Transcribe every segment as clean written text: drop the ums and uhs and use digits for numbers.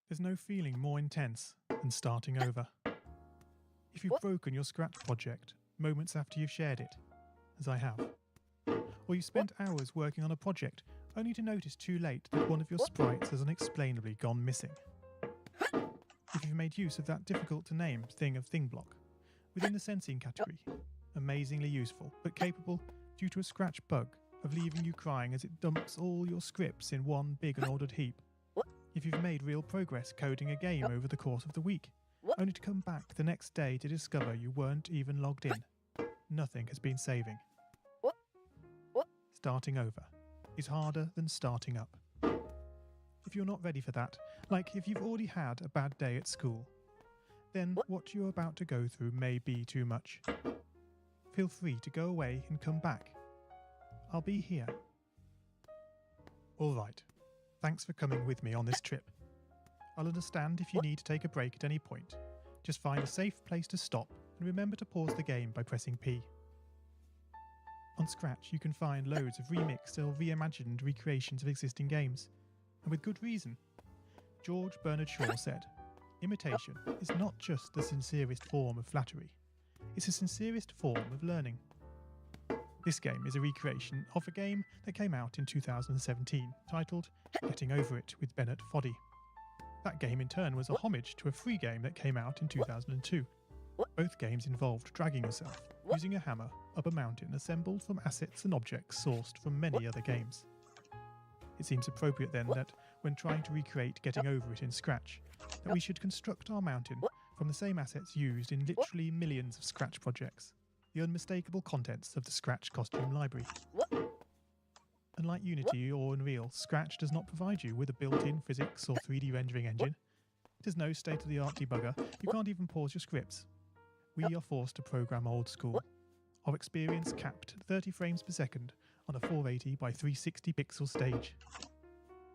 There's no feeling more intense than starting over. If you've broken your Scratch project moments after you've shared it, as I have, or you've spent hours working on a project only to notice too late that one of your sprites has unexplainably gone missing. If you've made use of that difficult-to-name thing of thing block within the sensing category, amazingly useful but capable, due to a Scratch bug, of leaving you crying as it dumps all your scripts in one big unordered heap. If you've made real progress coding a game over the course of the week, only to come back the next day to discover you weren't even logged in, nothing has been saving. Starting over is harder than starting up. If you're not ready for that, like if you've already had a bad day at school, then what you're about to go through may be too much. Feel free to go away and come back. I'll be here. All right. Thanks for coming with me on this trip. I'll understand if you need to take a break at any point. Just find a safe place to stop and remember to pause the game by pressing P. On Scratch, you can find loads of remixed or reimagined recreations of existing games, and with good reason. George Bernard Shaw said, "Imitation is not just the sincerest form of flattery, it's the sincerest form of learning." This game is a recreation of a game that came out in 2017, titled Getting Over It with Bennett Foddy. That game in turn was a homage to a free game that came out in 2002. Both games involved dragging yourself, using a hammer, up a mountain assembled from assets and objects sourced from many other games. It seems appropriate then that, when trying to recreate Getting Over It in Scratch, that we should construct our mountain from the same assets used in literally millions of Scratch projects, the unmistakable contents of the Scratch costume library. Unlike Unity or Unreal, Scratch does not provide you with a built-in physics or 3D rendering engine. It has no state-of-the-art debugger. You can't even pause your scripts. We are forced to program old school. Our experience capped at 30 frames per second on a 480 by 360 pixel stage.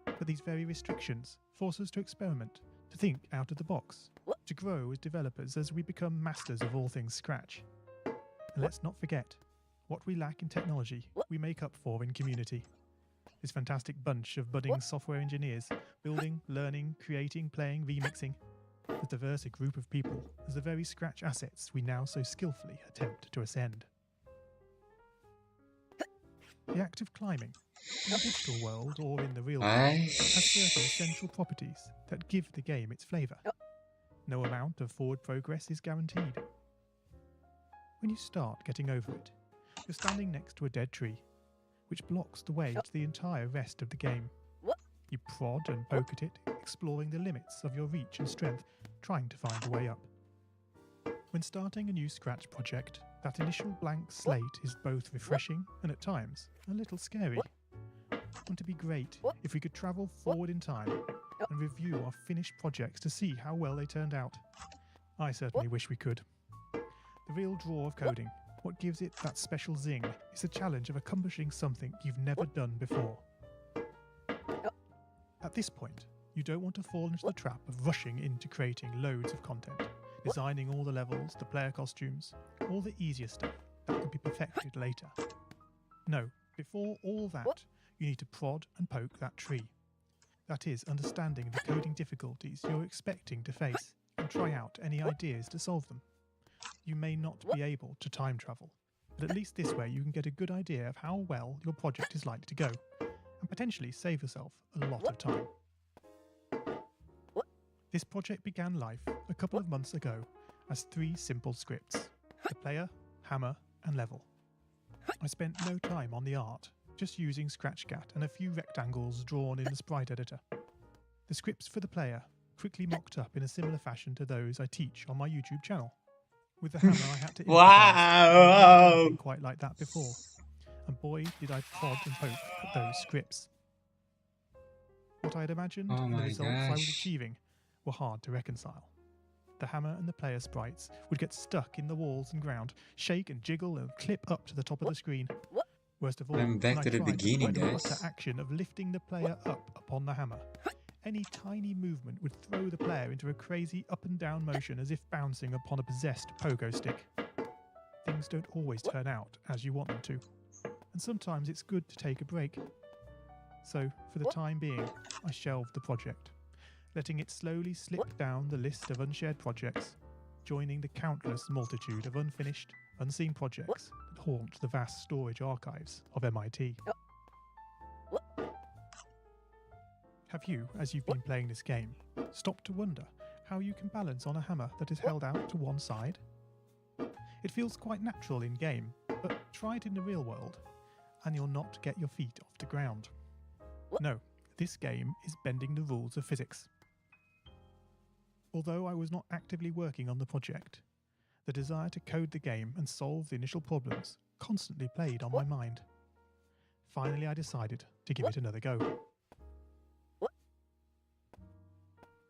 But these very restrictions force us to experiment, to think out of the box, to grow as developers as we become masters of all things Scratch. And let's not forget, what we lack in technology, we make up for in community. This fantastic bunch of budding software engineers, building, learning, creating, playing, remixing, as diverse a group of people as the very Scratch assets we now so skillfully attempt to ascend. The act of climbing, in the digital world or in the real world, has certain essential properties that give the game its flavour. No amount of forward progress is guaranteed. When you start Getting Over It, you're standing next to a dead tree, which blocks the way to the entire rest of the game. You prod and poke at it, exploring the limits of your reach and strength, trying to find a way up. When starting a new Scratch project, that initial blank slate is both refreshing and at times a little scary. Wouldn't it be great if we could travel forward in time and review our finished projects to see how well they turned out? I certainly wish we could. The real draw of coding, what gives it that special zing, is the challenge of accomplishing something you've never done before. At this point, you don't want to fall into the trap of rushing into creating loads of content, designing all the levels, the player costumes, all the easier stuff that can be perfected later. No, before all that, you need to prod and poke that tree. That is, understanding the coding difficulties you're expecting to face and try out any ideas to solve them. You may not be able to time travel, but at least this way you can get a good idea of how well your project is likely to go, and potentially save yourself a lot of time. This project began life a couple of months ago as 3 simple scripts: the player, hammer, and level. I spent no time on the art, just using Scratchcat and a few rectangles drawn in the sprite editor. The scripts for the player quickly mocked up in a similar fashion to those I teach on my YouTube channel. With the hammer I had to improvise. I've never done anything quite like that before, and boy did I prod and poke at those scripts. What I had imagined and the results I was achieving were hard to reconcile. The hammer and the player sprites would get stuck in the walls and ground, shake and jiggle and clip up to the top of the screen. Worst of all, I'm back to the beginning, guys. The action of lifting the player up upon the hammer. Any tiny movement would throw the player into a crazy up and down motion as if bouncing upon a possessed pogo stick. Things don't always turn out as you want them to, and sometimes it's good to take a break. So, for the time being, I shelved the project, letting it slowly slip down the list of unshared projects, joining the countless multitude of unfinished, unseen projects that haunt the vast storage archives of MIT. Have you, as you've been playing this game, stopped to wonder how you can balance on a hammer that is held out to one side? It feels quite natural in game, but try it in the real world, and you'll not get your feet off the ground. No, this game is bending the rules of physics. Although I was not actively working on the project, the desire to code the game and solve the initial problems constantly played on my mind. Finally, I decided to give it another go.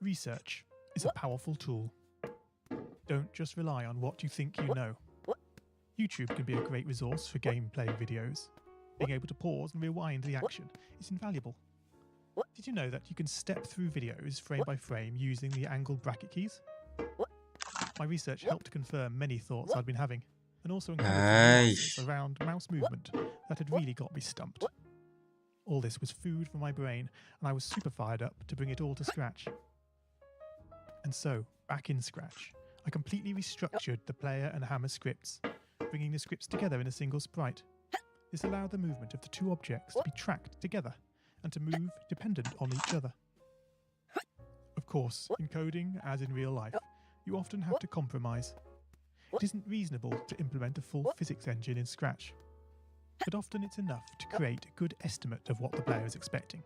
Research is a powerful tool. Don't just rely on what you think you know. YouTube can be a great resource for gameplay videos. Being able to pause and rewind the action is invaluable. Did you know that you can step through videos frame by frame using the angled bracket keys? My research helped confirm many thoughts I'd been having, and also uncovered nuances around mouse movement that had really got me stumped. All this was food for my brain, and I was super fired up to bring it all to Scratch. And so, back in Scratch, I completely restructured the player and hammer scripts, bringing the scripts together in a single sprite. This allowed the movement of the 2 objects to be tracked together and to move dependent on each other. Of course, in coding, as in real life, you often have to compromise. It isn't reasonable to implement a full physics engine in Scratch, but often it's enough to create a good estimate of what the player is expecting.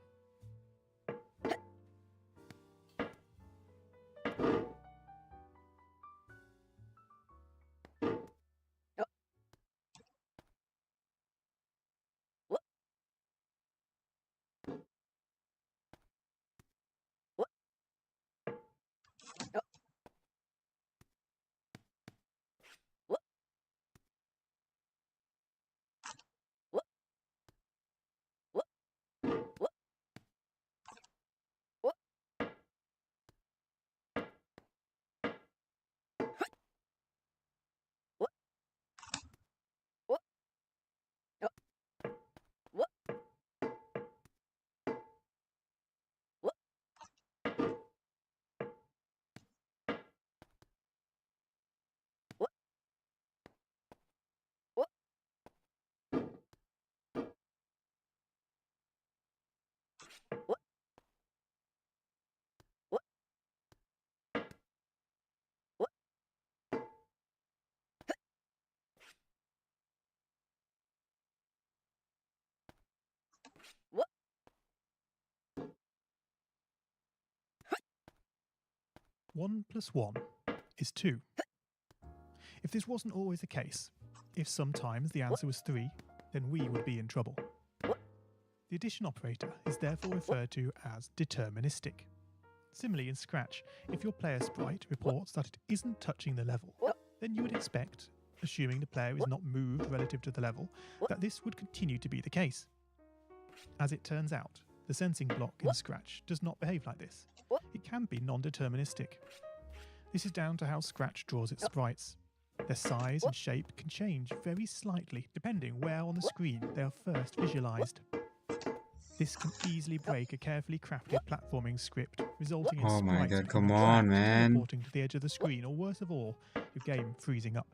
One plus 1 is 2. If this wasn't always the case, if sometimes the answer was 3, then we would be in trouble. The addition operator is therefore referred to as deterministic. Similarly in Scratch, if your player sprite reports that it isn't touching the level, then you would expect, assuming the player is not moved relative to the level, that this would continue to be the case. As it turns out, the sensing block in Scratch does not behave like this. It can be non-deterministic. This is down to how Scratch draws its sprites. Their size and shape can change very slightly depending where on the screen they are first visualized. This can easily break a carefully crafted platforming script, resulting in sprites reporting to the edge of the screen, or worse of all, your game freezing up.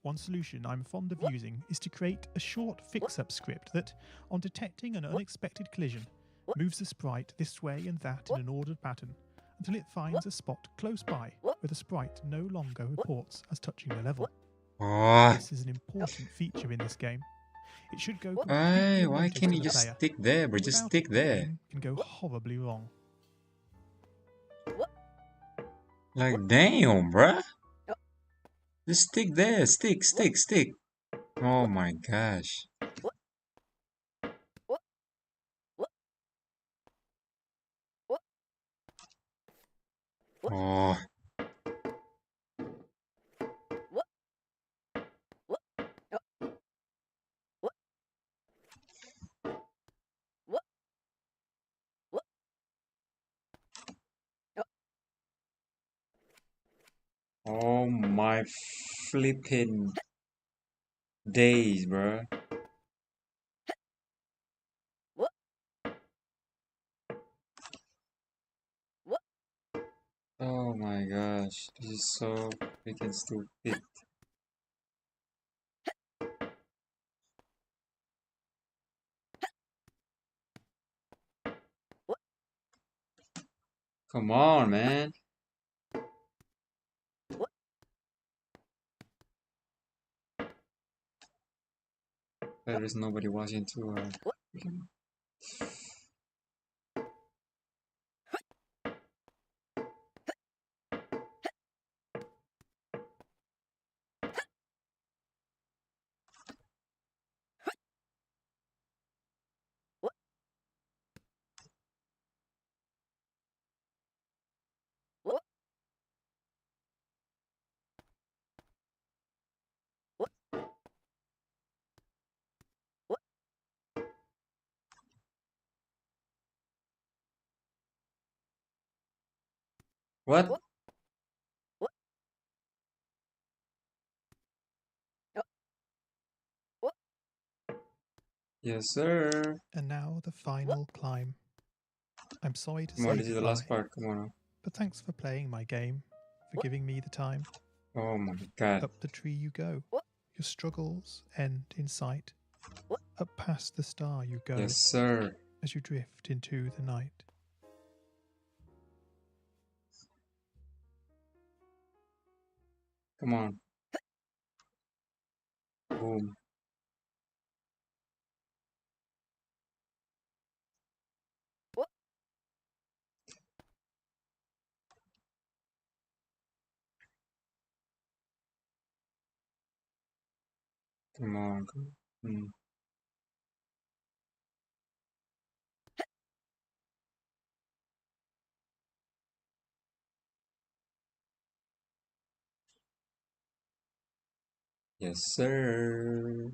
One solution I'm fond of using is to create a short fix-up script that, on detecting an unexpected collision, moves the sprite this way and that in an ordered pattern until it finds a spot close by where the sprite no longer reports as touching the level. Oh, This is an important feature in this game. It should go completely why unnoticed can't to you the just player. stick there, bro? Just Without stick it, the there. game can go horribly wrong. Like, damn, bruh. Just stick there. Stick. Oh my gosh. Oh. Oh my flipping days, bruh. Oh my gosh. This is so freaking stupid. Come on, man. There is nobody watching too. What? Yes, sir. And now the final climb. I'm sorry to Come on, say this is the goodbye, last part. Come on. but thanks for playing my game, for giving me the time. Oh my god. Up the tree you go. Your struggles end in sight. Up past the star you go Yes, sir. as you drift into the night. Come on. Boom. Come on. Mm. Yes, sir.